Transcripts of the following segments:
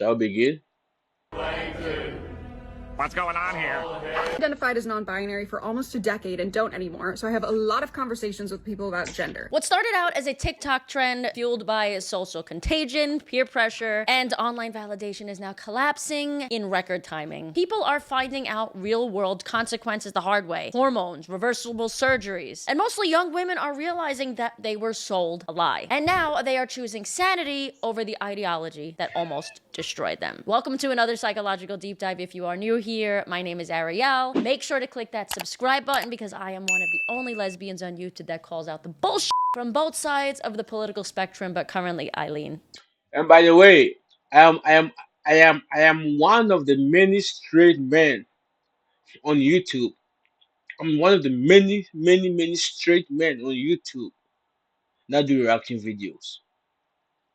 That'll be good. What's going on here? Identified as non-binary for almost a decade and don't anymore, so I have a lot of conversations with people about gender. What started out as a TikTok trend fueled by social contagion, peer pressure, and online validation is now collapsing in record timing. People are finding out real-world consequences the hard way. Hormones, reversible surgeries, and mostly young women are realizing that they were sold a lie. And now they are choosing sanity over the ideology that almost destroyed them. Welcome to another psychological deep dive. If you are new here, my name is Ariel. Make sure to click that subscribe button because I am one of the only lesbians on YouTube that calls out the bullshit from both sides of the political spectrum, but currently Eileen. And by the way, I am one of the many straight men on YouTube. I'm one of the many straight men on YouTube that do reaction videos.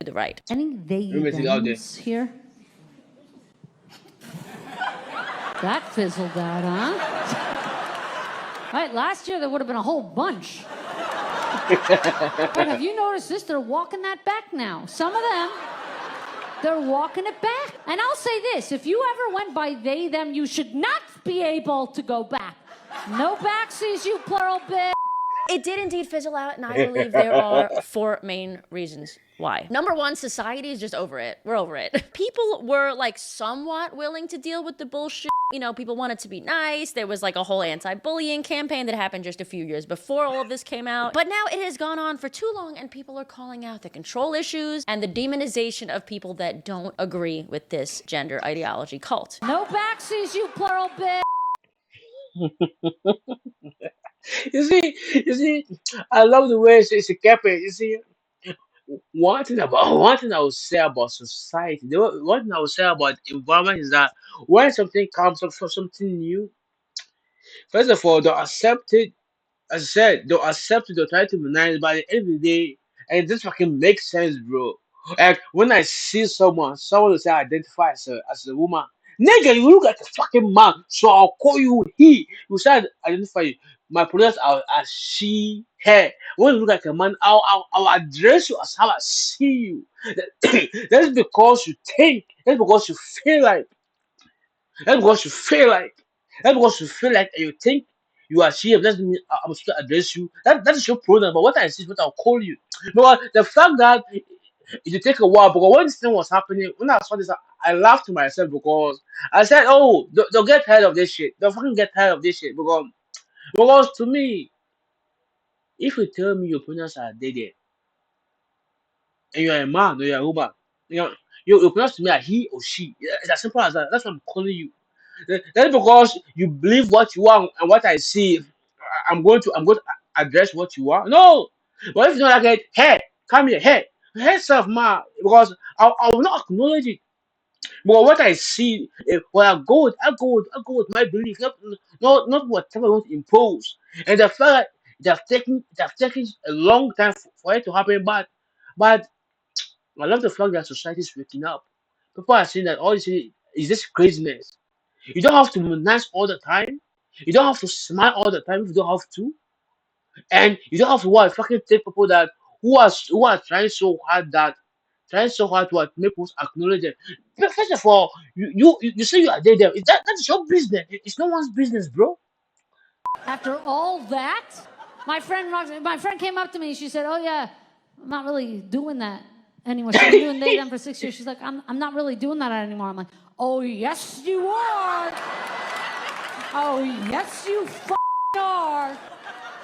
To the right. Any they Let me take it out there. thems here? That fizzled out, huh? Right, last year there would have been a whole bunch. But have you noticed this? They're walking that back now. Some of them, they're walking it back. And I'll say this, if you ever went by they, them, you should not be able to go back. No backsies, you plural bitch. It did indeed fizzle out, and I believe there are 4 main reasons why. Number 1, society is just over it. We're over it. People were like somewhat willing to deal with the bullshit. You know, people wanted to be nice. There was like a whole anti-bullying campaign that happened just a few years before all of this came out. But now it has gone on for too long, and people are calling out the control issues and the demonization of people that don't agree with this gender ideology cult. No backsies, you plural bitch. You see, I love the way she kept it. You see, one thing I would say about society, one thing I would say about environment is that when something comes up for something new, first of all, don't accept it. As I said, don't accept it, don't try to be nice, but at the end of the day, and it just fucking makes sense, bro. Like when I see someone will say identify as a woman, nigga, you look like a fucking man, so I'll call you he. You said identify you. My pronouns are as she, her. When you look like a man, I'll address you as how I see you. That's because you think. That's because you feel like. That's because you feel like. That's because you feel like and you think you are she. Doesn't mean I'm supposed to address you. That is your pronoun. But what I see is what I'll call you. But the fact that it take a while because when this thing was happening, when I saw this, I laughed to myself because I said, "Oh, they'll get tired of this shit. They'll fucking get tired of this shit." Because to me, if you tell me your pronouns are dated and you're a man or you're a woman, you know, your pronouns to me are he or she. Yeah, it's as simple as that. That's what I'm calling you. That's because you believe what you want and what I see. I'm going to address what you want. No, but if you don't like it, hey, come here, hey, self, ma, because I will not acknowledge it. But what I see, when I go with my belief, not whatever I want to impose. And the fact that it have taken a long time for it to happen, but I love the fact that society is waking up. People are saying that all this is just craziness. You don't have to be nice all the time. You don't have to smile all the time if you don't have to. And you don't have to what fucking take people that who are trying so hard to make us acknowledge them. But first of all, you say you are there. That's your business. It's no one's business, bro. After all that, my friend came up to me. She said, "Oh yeah, I'm not really doing that anymore." She's been doing they them for 6 years. She's like, "I'm not really doing that anymore." I'm like, "Oh yes you are. Oh yes you are.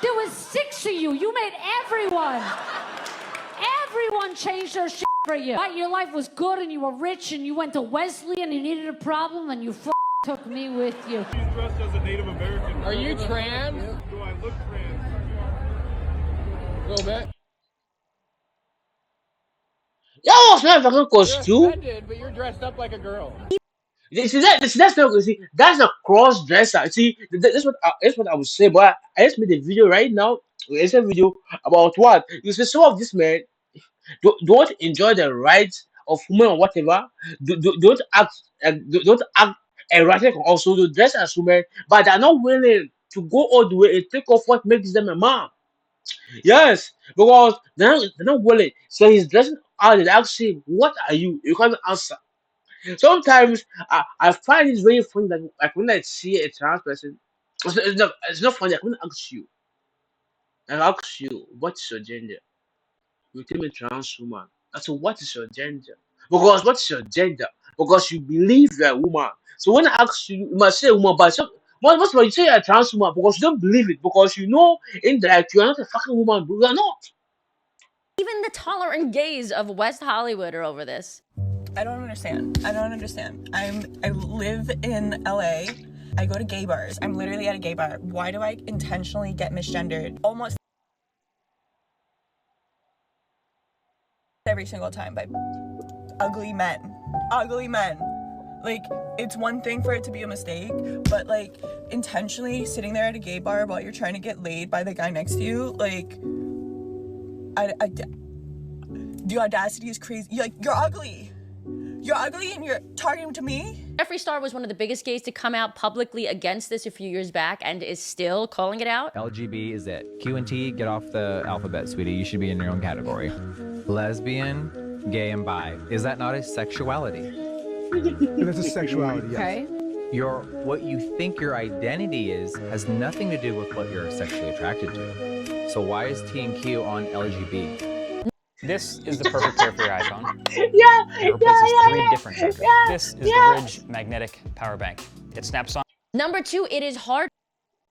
There was 6 of you. You made everyone change their shit for you. But your life was good and you were rich and you went to Wesley and you needed a problem and you took me with you." You dressed as a Native American. Are you trans? Do I look trans? A little bit. That was not a fucking I costume. did, but you're dressed up like a girl. You see that's not you see that's a cross dresser. See that's what I would say. But I just made a video right now. It's a video about what you see. Some of these men don't enjoy the rights of women or whatever. Don't act erratic also to dress as women, but they're not willing to go all the way and take off what makes them a man. Yes, because they're not willing. So he's dressing out and ask him, "What are you?" You can't answer. Sometimes I find it very funny that like when I see a trans person, it's not funny. Like when I ask you, what's your gender? You tell me trans woman. I said, what is your gender? Because what is your gender? Because you believe you're a woman. So when I ask you, you must say woman, but most of you say you're a trans woman because you don't believe it, because you know indirect you're not a fucking woman, bro. You're not. Even the tolerant gays of West Hollywood are over this. I don't understand. I don't understand. I live in LA. I go to gay bars. I'm literally at a gay bar. Why do I intentionally get misgendered almost every single time by ugly men? Ugly men. Like, it's one thing for it to be a mistake, but like intentionally sitting there at a gay bar while you're trying to get laid by the guy next to you, like the audacity is crazy. You're ugly. You're ugly and you're talking to me? Jeffree Star was one of the biggest gays to come out publicly against this a few years back and is still calling it out. LGB is it. Q and T, get off the alphabet, sweetie. You should be in your own category. Lesbian, gay, and bi. Is that not a sexuality? It is a sexuality, yes. Okay. What you think your identity is has nothing to do with what you're sexually attracted to. So why is T and Q on LGB? This is the perfect pair for your iPhone. Yeah, It replaces 3 different chargers. This is the Ridge magnetic power bank. It snaps on. Number 2, it is hard.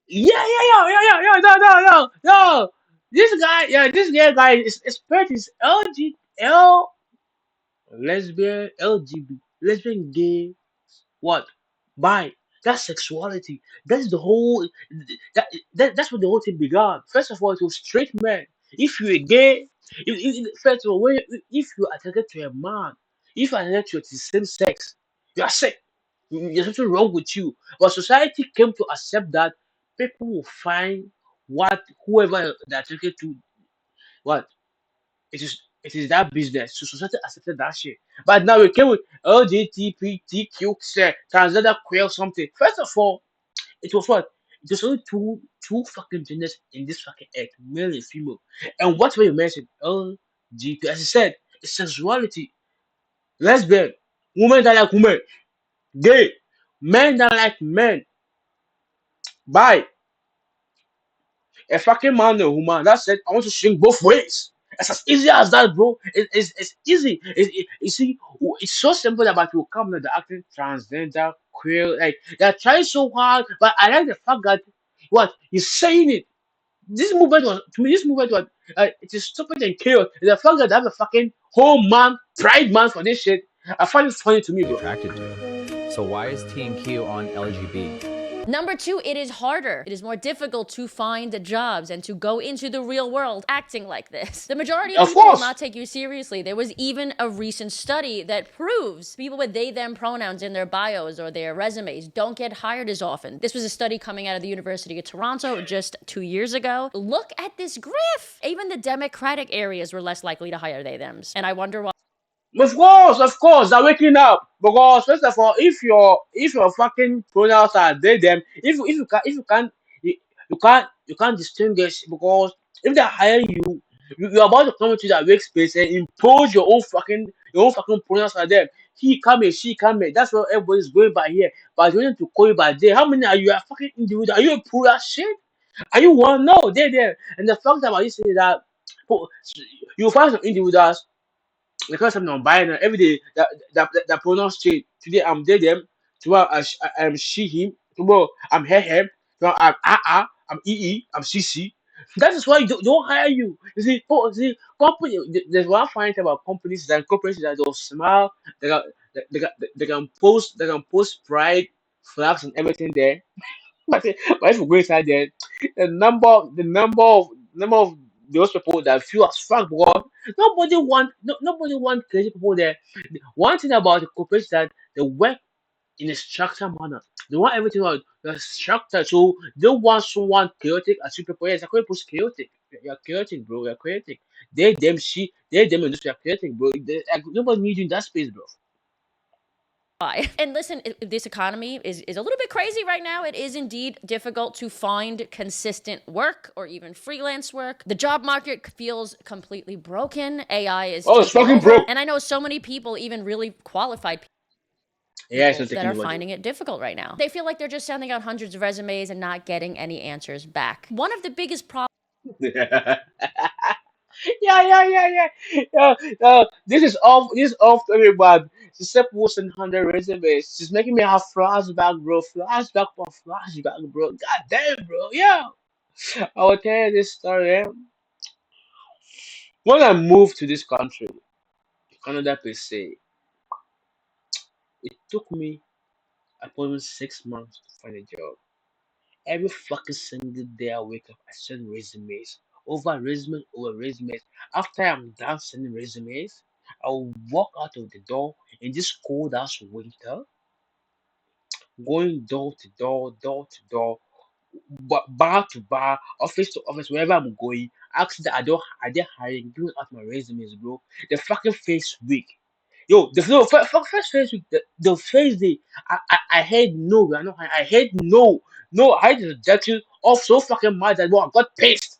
No. This guy is expert is lesbian, LGB, lesbian, gay, what? Bi. That's sexuality. That's the whole. That's what the whole thing began. First of all, it was straight men. If you're gay, first of all, if you're attracted to a man, if you're attracted to the same sex, you are sick. There's something wrong with you. But society came to accept that people will find what whoever they're attracted to, what it is that business. So society accepted that shit. But now we came with LGBTQ, transgender, queer, something. First of all, it was what? It was only two fucking genders in this fucking earth, male and female. And what when you mentioned LGBT, as I said, it's sexuality. Lesbian, women that like women, gay, men that like men, bi, a fucking man or woman. That's it. I want to swing both ways. It's as easy as that, bro. It's easy. You see, it's so simple that people come and they're acting transgender, queer, like they're trying so hard. But I like the fact that what he's saying it. This movement was to me. This movement was it is stupid and chaos. The fact that they have a fucking whole man, pride man for this shit. I find it funny to me, bro. Attracted to. So why is T and Q on LGB? Number 2, it is harder. It is more difficult to find jobs and to go into the real world acting like this. The majority of Of people will course. not take you seriously. There was even a recent study that proves people with they, them pronouns in their bios or their resumes don't get hired as often. This was a study coming out of the University of Toronto just 2 years ago. Look at this graph. Even the Democratic areas were less likely to hire they, thems. And I wonder why. Of course, they're waking up. Because first of all, if your fucking pronouns are they them, if you can't distinguish, because if they hire you, you're about to come into that workspace and impose your own fucking pronouns on them. He come here, she come here. That's what everybody's going by here. But you need to call you by there. How many are you? A fucking individual? Are you a plural shit? Are you one? No, they're there. And the fact about you say that po- you find some individuals because I'm non-binary every day that pronouns change. Today I'm they them, tomorrow I'm she him, tomorrow I'm her him, tomorrow I'm I'm CC. That is why don't hire you. You see, company. There's one funny thing about companies that they'll smile, they can post pride flags and everything there. But if you go inside there, the number of those people that feel as fuck, because nobody want crazy people there. One thing about the corporation is that they work in a structured manner. They want everything on the structure, so they don't want someone chaotic as you people. Yes, people chaotic. You're chaotic, bro. You're chaotic. They them and just you're chaotic, bro. Nobody needs you in that space, bro. And listen, this economy is a little bit crazy right now. It is indeed difficult to find consistent work or even freelance work. The job market feels completely broken. AI is Oh, it's taking fucking over. broke. And I know so many people, even really qualified Yeah, it's people not that taking are over. finding it difficult right now. They feel like they're just sending out hundreds of resumes and not getting any answers back. One of the biggest problems Yeah, yeah. This is off. This is off very bad. She said posting 100 resumes. She's making me have flashback, bro. Flashback for flashback, bro. God damn, bro. Yeah. I will tell you this story. When I moved to this country, Canada per se, it took me approximately 6 months to find a job. Every fucking single day I wake up, I send resumes over resumes. After I'm done sending resumes, I'll walk out of the door in this cold ass winter, going door to door, bar to bar, office to office, wherever I'm going. Asking that are they hiring, giving out my resumes, bro. The fucking face week. Yo, the no, first face week, the first day, I heard no, we are not hiring. I heard no, no, I had the rejection of so fucking mad that bro, I got pissed.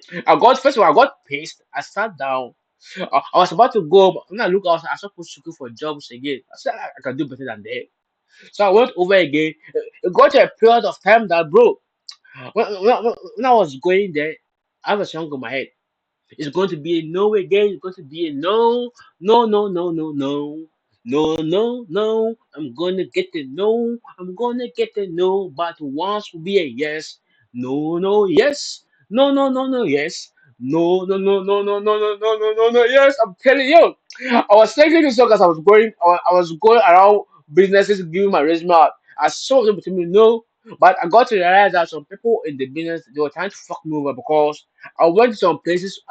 First of all, I got pissed. I sat down. I was about to go, but when I look out, I started looking for jobs again. I said I can do better than that. So I went over again. It got to a period of time that, bro, when I was going there, I have a song in my head. It's going to be a no again. It's going to be a no, no, no, no, no, no, no, no, no. I'm gonna get a no. I'm gonna get a no. But once will be a yes. No, no, yes. No, no, no, no, yes. No, no, no, no, no, no, no, no, no, no, no, yes. I'm telling you. I was singing this song as I was going around businesses giving my resume out. I saw them to me no, but I got to realize that some people in the business they were trying to fuck me over because I went to some places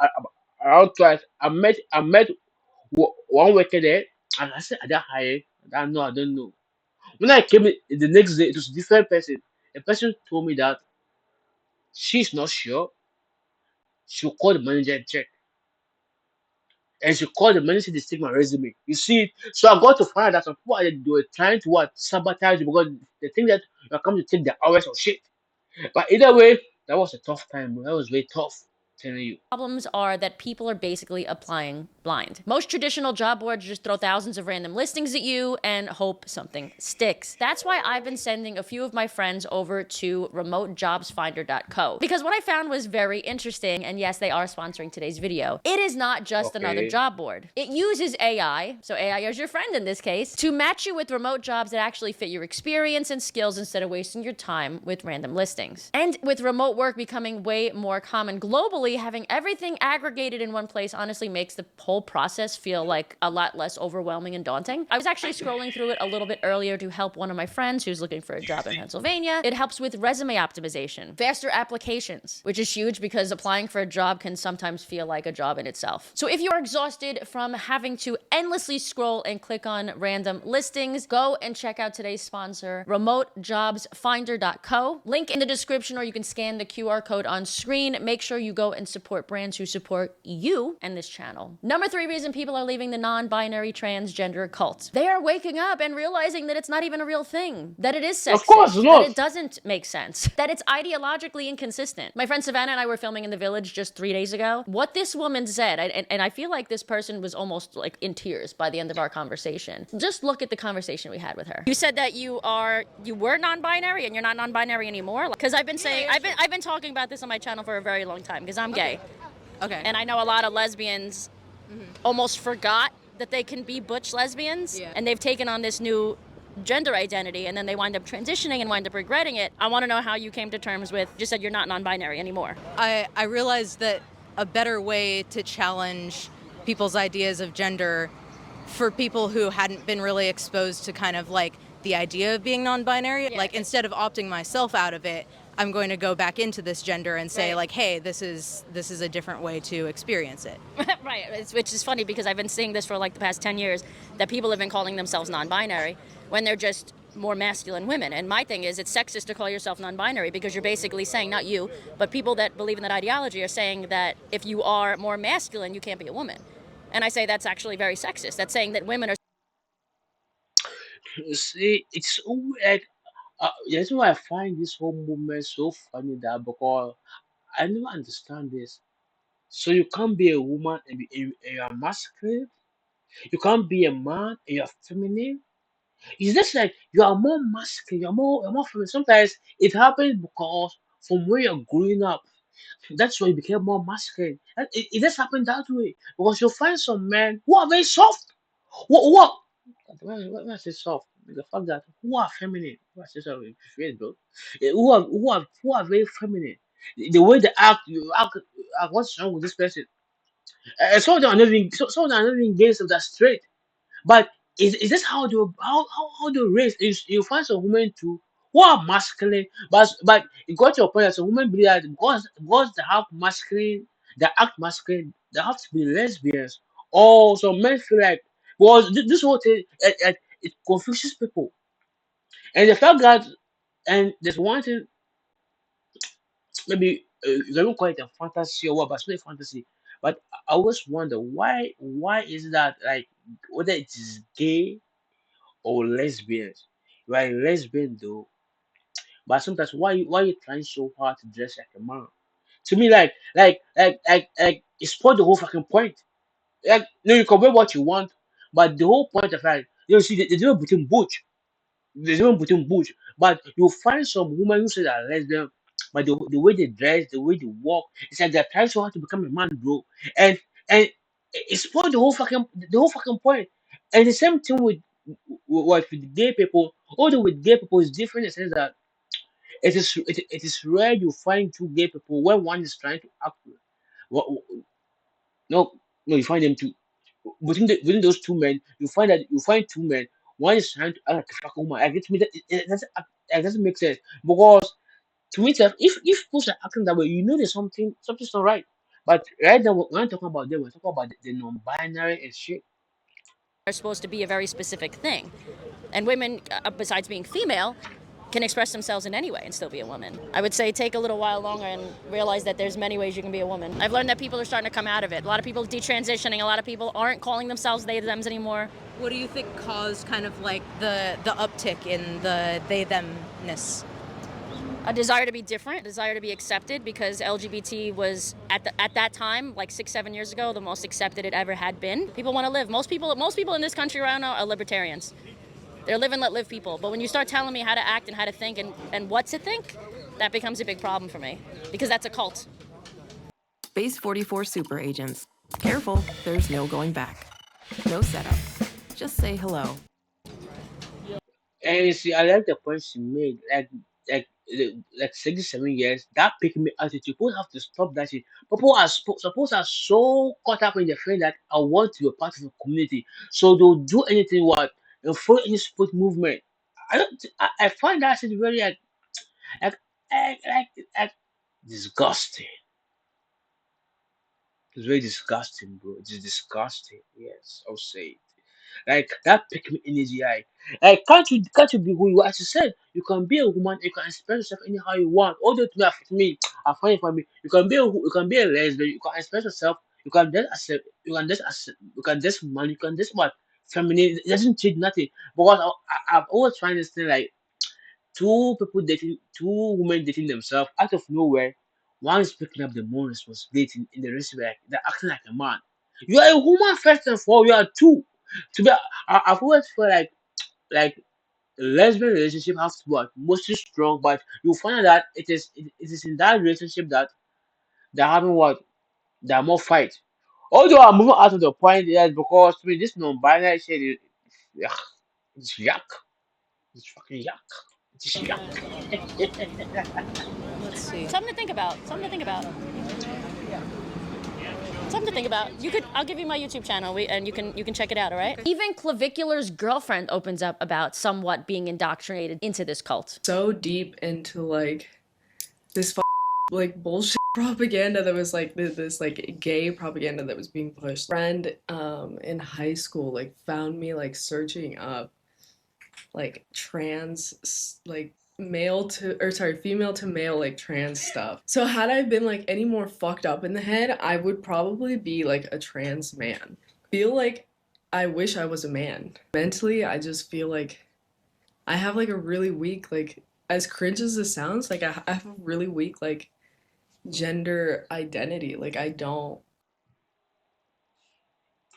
around twice. I met one worker there, and I said, "I don't hire." I know, I don't know. When I came in the next day, it was a different person. The person told me that she's not sure. She'll call the manager and check. And she called the manager to take my resume. You see, so I got to find out that some people they were trying to what sabotage you because they think that you're coming to take their hours of shit. But either way, that was a tough time, bro. That was very tough. Telling you. problems are that people are basically applying blind. Most traditional job boards just throw thousands of random listings at you and hope something sticks. That's why I've been sending a few of my friends over to remotejobsfinder.co because what I found was very interesting, and yes, they are sponsoring today's video. It is not just another Okay. job board. It uses AI, so AI is your friend in this case, to match you with remote jobs that actually fit your experience and skills instead of wasting your time with random listings. And with remote work becoming way more common globally, having everything aggregated in one place honestly makes the whole process feel like a lot less overwhelming and daunting. I was actually scrolling through it a little bit earlier to help one of my friends who's looking for a job in Pennsylvania. It helps with resume optimization, faster applications, which is huge because applying for a job can sometimes feel like a job in itself. So if you're exhausted from having to endlessly scroll and click on random listings, go and check out today's sponsor, remotejobsfinder.co. Link in the description, or you can scan the QR code on screen. Make sure you go and support brands who support you and this channel. Number 3 reason people are leaving the non-binary transgender cult. They are waking up and realizing that it's not even a real thing, that it is sexist, Of course not. that it doesn't make sense, that it's ideologically inconsistent. My friend Savannah and I were filming in the village just 3 days ago. What this woman said, and I feel like this person was almost like in tears by the end of our conversation. Just look at the conversation we had with her. You said that you were non-binary and you're not non-binary anymore. Because I've been saying, I've been talking about this on my channel for a very long time because I'm gay. Okay. And I know a lot of lesbians almost forgot that they can be butch lesbians, and they've taken on this new gender identity, and then they wind up transitioning and wind up regretting it. I want to know how you came to terms with, just said you're not non-binary anymore. I realized that a better way to challenge people's ideas of gender for people who hadn't been really exposed to kind of like the idea of being non-binary, like instead of opting myself out of it, I'm going to go back into this gender and say like, hey, this is a different way to experience it. Right, which is funny because I've been seeing this for like the past 10 years, that people have been calling themselves non-binary when they're just more masculine women. And my thing is, it's sexist to call yourself non-binary because you're basically saying, not you, but people that believe in that ideology are saying that if you are more masculine, you can't be a woman. And I say that's actually very sexist. That's saying that women are You see, it's so weird. That's why I find this whole movement so funny that because I never understand this. So you can't be a woman and you're masculine. You can't be a man and you're feminine. It's just like you are more masculine, you're more feminine. Sometimes it happens because from where you're growing up, that's why you became more masculine. And it just happened that way. Because you'll find some men who are very soft. What? When I say soft, the fact that who are feminine. Who I say sorry, phrase, bro. Who are very feminine. The way they act, what's wrong with this person? Some of them are not even some of them are not even gay, so that's straight. But is this how they raise? You find some women too who are masculine, but it got to a point that some women believe that because they have masculine, they act masculine, they have to be lesbians. Or some men feel like because this whole thing it confuses people. And the fact that and there's one thing maybe you don't call it a fantasy or what, but it's not a fantasy. But I always wonder why is that like whether it is gay or lesbians. You are a lesbian though, but sometimes why you trying so hard to dress like a man? To me, it's for the whole fucking point. Like, no, you can wear what you want, but the whole point of like, you see, the difference between butch, the difference between butch, but you'll find some women who say they're lesbian, but the way they dress, the way they walk, it's like they're trying so hard to become a man, bro. And it's for the whole fucking point. And the same thing with gay people. Although with gay people it's different in the sense that it is rare you find two gay people when one is trying to act. What, no, no, you find them two within those two men. You find two men. One is trying to act like a fucking woman. I get to me that it doesn't make sense because to me, if people are acting that way, you know there's something's not right. But right now, when I'm talking about them, we're talking about the non-binary and shit. Are supposed to be a very specific thing. And women, besides being female, can express themselves in any way and still be a woman. I would say take a little while longer and realize that there's many ways you can be a woman. I've learned that people are starting to come out of it. A lot of people detransitioning, a lot of people aren't calling themselves they, thems anymore. What do you think caused kind of like the uptick in the they themness? A desire to be different, a desire to be accepted, because LGBT was at that time, like 6-7 years ago, the most accepted it ever had been. People want to live. Most people in this country right now are libertarians. They're live and let live people. But when you start telling me how to act and how to think and what to think, that becomes a big problem for me, because that's a cult. Base 44 super agents. Careful, there's no going back. No setup. Just say hello. And you see, I like the point she made. Like 6 7 years, that pick me attitude. People have to stop that shit. People are suppose are so caught up in the feeling that I want to be a part of a community, so they'll do anything what and follow any sport movement. I don't. I find that shit very like, like disgusting. It's very disgusting, bro. It's disgusting. Yes, I'll say it. Like that pick me energy. Like can't you be who you are? As you said, you can be a woman. You can express yourself anyhow you want. Although to me, I find it for me. You can be a lesbian. You can express yourself. You can just accept. You can just man. You can just what feminine. It doesn't change nothing. Because I've always find this thing like two women dating themselves out of nowhere. One is picking up the more responsibility in the rest like they're acting like a man. You are a woman first and foremost. You are two. To be, I've always felt like lesbian relationship has to be what, mostly strong, but you find out that it is in that relationship that they're having what there are more fights. Although I'm moving out of the point, yes, because to me this non-binary shit is yuck. It's yuck. It's fucking yuck. It's yuck. Let's see. Something to think about. Something to think about. I'll give you my YouTube channel, and you can check it out. All right. Even Clavicular's girlfriend opens up about somewhat being indoctrinated into this cult. So deep into like this like bullshit propaganda that was like this like gay propaganda that was being pushed. Friend in high school like found me like searching up like trans like female to male like trans stuff. So had I been like any more fucked up in the head, I would probably be like a trans man. Feel like I wish I was a man. Mentally, I just feel like I have like a really weak, like as cringe as this sounds, like I have a really weak like gender identity. Like I don't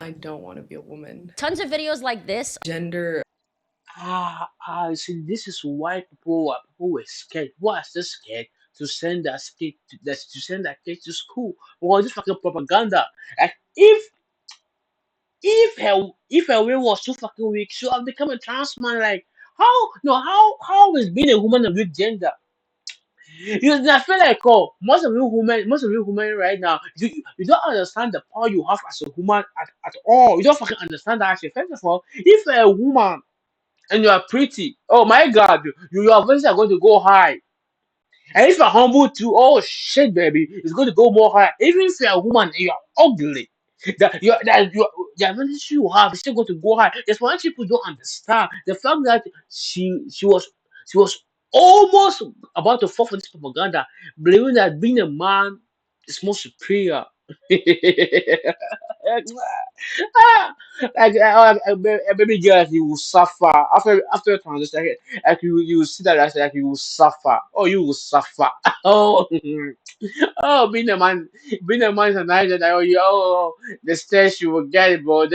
want to be a woman. Tons of videos like this. Gender See, this is why people were scared. People are still scared to send to send their kid to school. Well, this fucking propaganda. Like if her way was too fucking weak, she would have become a trans man. Like how no how is being a woman a weak gender? I feel like most of you women right now, you don't understand the power you have as a woman at all. You don't fucking understand that shit. First of all, if you're a woman and you are pretty, oh my god, your voices are going to go high. And if you're humble too, oh shit, baby, it's going to go more high. Even if you're a woman and you're ugly, the advantage you have is still going to go high. That's why people don't understand the fact that she was almost about to fall for this propaganda, believing that being a man is more superior. Ah, baby girl, you will suffer after a transition. Like you will see that as like you will suffer. Oh, you will suffer. Oh, oh, being a man is a nice that the stress you will get, bro.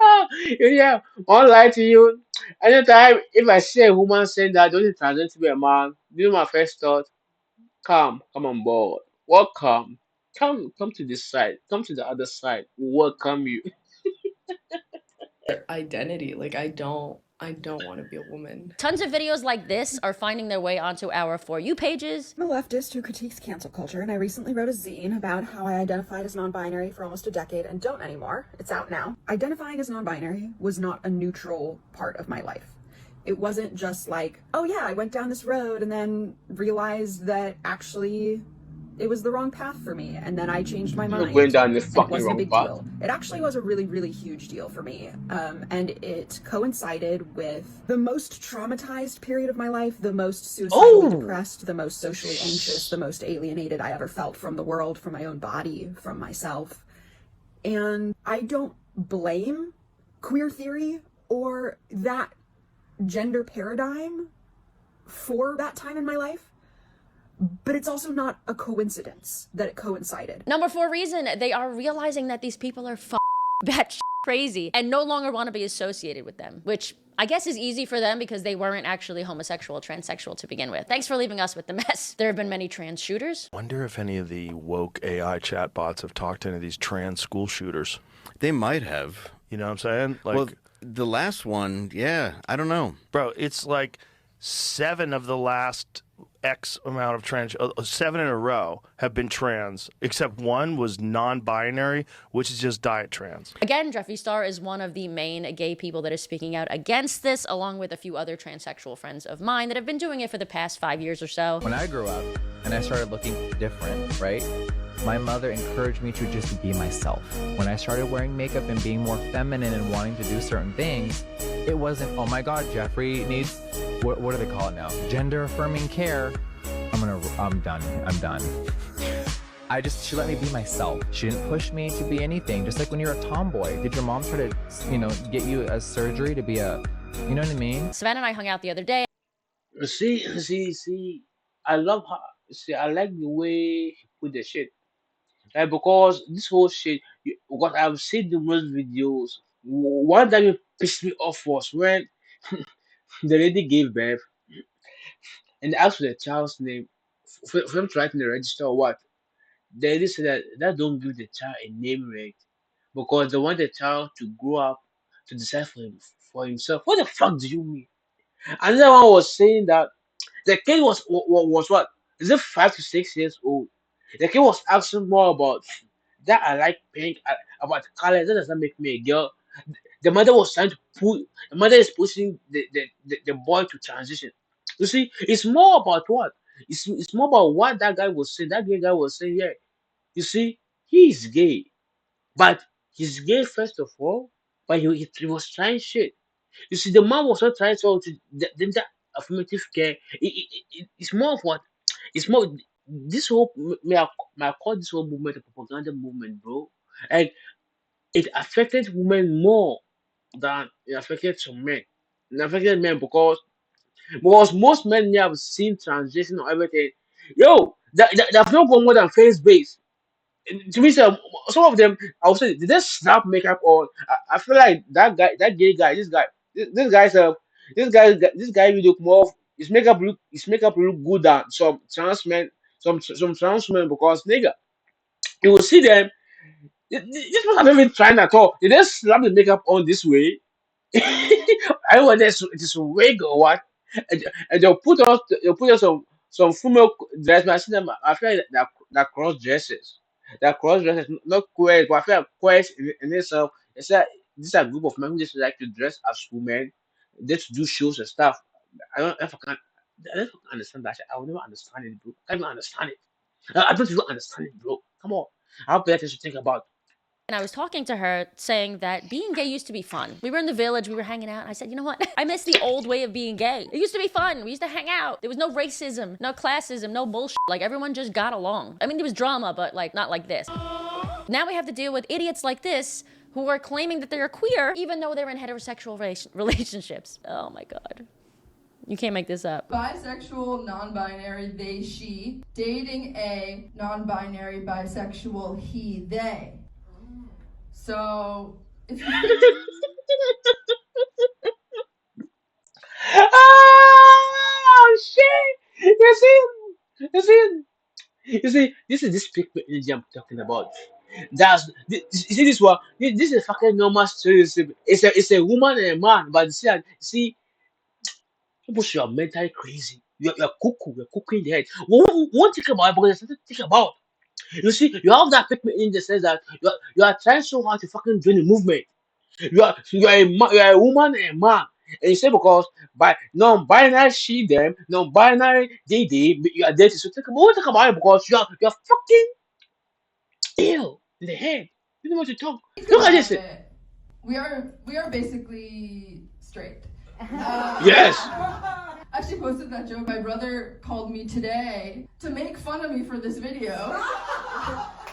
Ah, yeah, won't lie to you. Anytime if I see a woman saying that don't transition to be a man, you know my first thought, come on board. Welcome. Come to this side. Come to the other side. Welcome you. Their identity. Like I don't want to be a woman. Tons of videos like this are finding their way onto our For You pages. I'm a leftist who critiques cancel culture, and I recently wrote a zine about how I identified as non-binary for almost a decade and don't anymore. It's out now. Identifying as non-binary was not a neutral part of my life. It wasn't just like, oh yeah, I went down this road and then realized that actually it was the wrong path for me, and then I changed my mind. Going down the And it fucking wasn't a wrong big path. deal. It actually was a really, really huge deal for me. And it coincided with the most traumatized period of my life, the most suicidally depressed, the most socially anxious, the most alienated I ever felt from the world, from my own body, from myself. And I don't blame queer theory or that gender paradigm for that time in my life. But it's also not a coincidence that it coincided. Number 4 reason, they are realizing that these people are batshit crazy and no longer want to be associated with them, which I guess is easy for them because they weren't actually homosexual or transsexual to begin with. Thanks for leaving us with the mess. There have been many trans shooters. Wonder if any of the woke AI chatbots have talked to any of these trans school shooters. They might have. You know what I'm saying? Like, Well, the last one, yeah, I don't know. bro, it's like 7 of the last X amount of trans, 7 in a row have been trans, except one was non-binary, which is just diet trans. Again, Jeffree Star is one of the main gay people that is speaking out against this, along with a few other transsexual friends of mine that have been doing it for the past 5 years or so. When I grew up and I started looking different, right? My mother encouraged me to just be myself. When I started wearing makeup and being more feminine and wanting to do certain things, it wasn't, oh my God, Jeffree needs, what do they call it now? Gender affirming care. I'm done. She let me be myself. She didn't push me to be anything. Just like when you're a tomboy, did your mom try to, get you a surgery to be you know what I mean? Savannah and I hung out the other day. See, I love her. See, I like the way he put the shit. Like, because this whole shit, what I've seen the most videos. One that pissed me off was when the lady gave birth and asked for the child's name for him to write in the register or what. The lady said that don't give the child a name, right? Because they want the child to grow up to decide for himself. What the fuck do you mean? Another one was saying that the kid was what? Is it 5 to 6 years old? The kid was asking more about that I like pink, about color. That does not make me a girl. The mother was trying to push. The mother is pushing the boy to transition. You see, it's more about what? It's more about what that guy was saying. That gay guy was saying, yeah. You see, he is gay, but he's gay first of all. But he was trying shit. You see, the man was not trying to that affirmative care. It's more of what? It's more this whole may I call this whole movement a propaganda movement, bro. Like it affected women more than it affected some men. It affected men because most men may have seen transition or everything. Yo, they've not gone more than face base. To me, some of them, I would say, did they slap makeup on? I feel like that guy, that gay guy, this guy's this guy will look more. His makeup look good than some trans men, some trans men because nigga, you will see them. This was not even trying at all. They just slap the makeup on this way. I don't know whether it's a wig or what. And they'll put on some female dress. But I see them. I feel like that cross dresses. That cross dresses, not queer, but I feel like queer in itself. It's like this are a group of men who just like to dress as women, just do shows and stuff. I don't understand that shit. I will never understand it, bro. I can't even understand it. I don't even understand it, bro. Come on. I have better things to think about. And I was talking to her saying that being gay used to be fun. We were in the village, we were hanging out, and I said, you know what? I miss the old way of being gay. It used to be fun. We used to hang out. There was no racism, no classism, no bullshit. Like everyone just got along. I mean, there was drama, but like not like this. Now we have to deal with idiots like this who are claiming that they're queer even though they're in heterosexual relationships. Oh my God. You can't make this up. Bisexual, non-binary, they, she. Dating a non-binary, bisexual, he, they. So, if you... Oh shit! You see, this is this pigment energy I'm talking about. You see this one. This is fucking normal story. It's a woman and a man, but see, people should are mentally crazy. You're cuckoo. You're cuckoo in the head. One think about it, because there's something to think about. You see, you have that pigment energy that says that you are trying so hard to fucking join the movement. You are a woman and a man. And you say because by non-binary she them, non-binary they, you are dating. So think about it because you're fucking ill in the head. You don't want to talk. Look at this. We are basically straight. Yes. I actually posted that joke. My brother called me today to make fun of me for this video.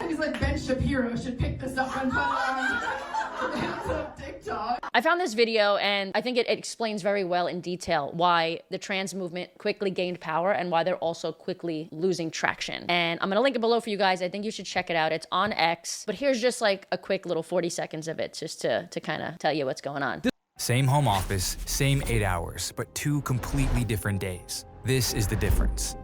He's like, Ben Shapiro should pick this up and put it on TikTok. I found this video and I think it explains very well in detail why the trans movement quickly gained power and why they're also quickly losing traction. And I'm gonna link it below for you guys. I think you should check it out. It's on X, but here's just like a quick little 40 seconds of it just to kind of tell you what's going on. Same home office, same 8 hours, but 2 completely different days. This is the difference.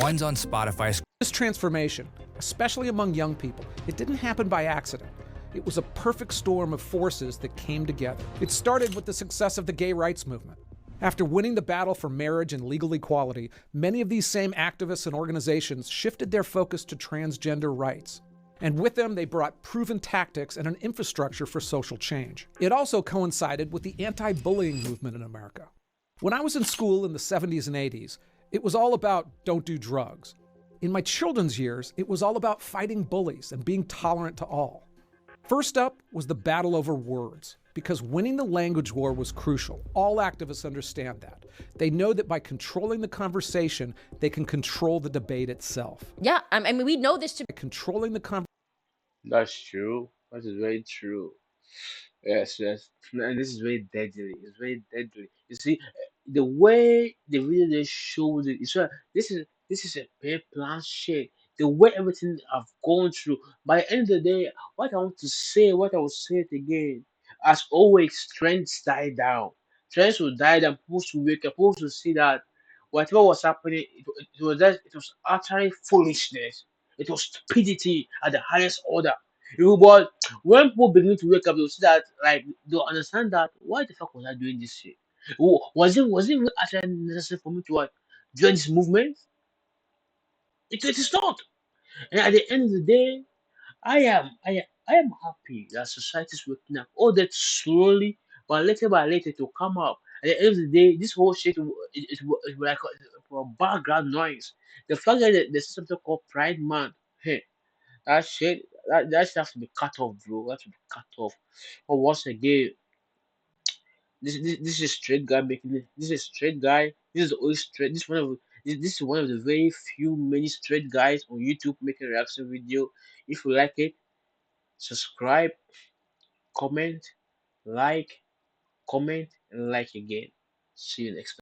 One's on Spotify. This transformation, especially among young people, it didn't happen by accident. It was a perfect storm of forces that came together. It started with the success of the gay rights movement. After winning the battle for marriage and legal equality, many of these same activists and organizations shifted their focus to transgender rights. And with them, they brought proven tactics and an infrastructure for social change. It also coincided with the anti-bullying movement in America. When I was in school in the 70s and 80s, it was all about don't do drugs. In my children's years, it was all about fighting bullies and being tolerant to all. First up was the battle over words, because winning the language war was crucial. All activists understand that. They know that by controlling the conversation, they can control the debate itself. Yeah, I mean, we know this to be controlling the conversation. That's true. That is very true. Yes, yes. And this is very deadly. It's very deadly. You see, the way the video they showed it, it's right. This is a pre-planned shit. The way everything I've gone through. By the end of the day, what I want to say, what I will say it again. As always, trends die down. Trends will die down. People to wake up. People to see that whatever was happening, it was utterly foolishness. It was stupidity at the highest order. But when people begin to wake up, they'll see that, like, they'll understand that why the fuck was I doing this shit? Was it really actually necessary for me to join this movement? It is not. And at the end of the day, I am happy that society is waking up. All that slowly, but little by little to come up. At the end of the day, this whole shit it like a background noise. The fact that there's something called Pride Month, hey, that shit that shit has to be cut off, bro. That should be cut off. But once again, this is a straight guy making it. This is a straight guy. This is the only straight. This is one of the very few many straight guys on YouTube making reaction video. If you like it, subscribe, comment, like, comment, and like again. See you next time.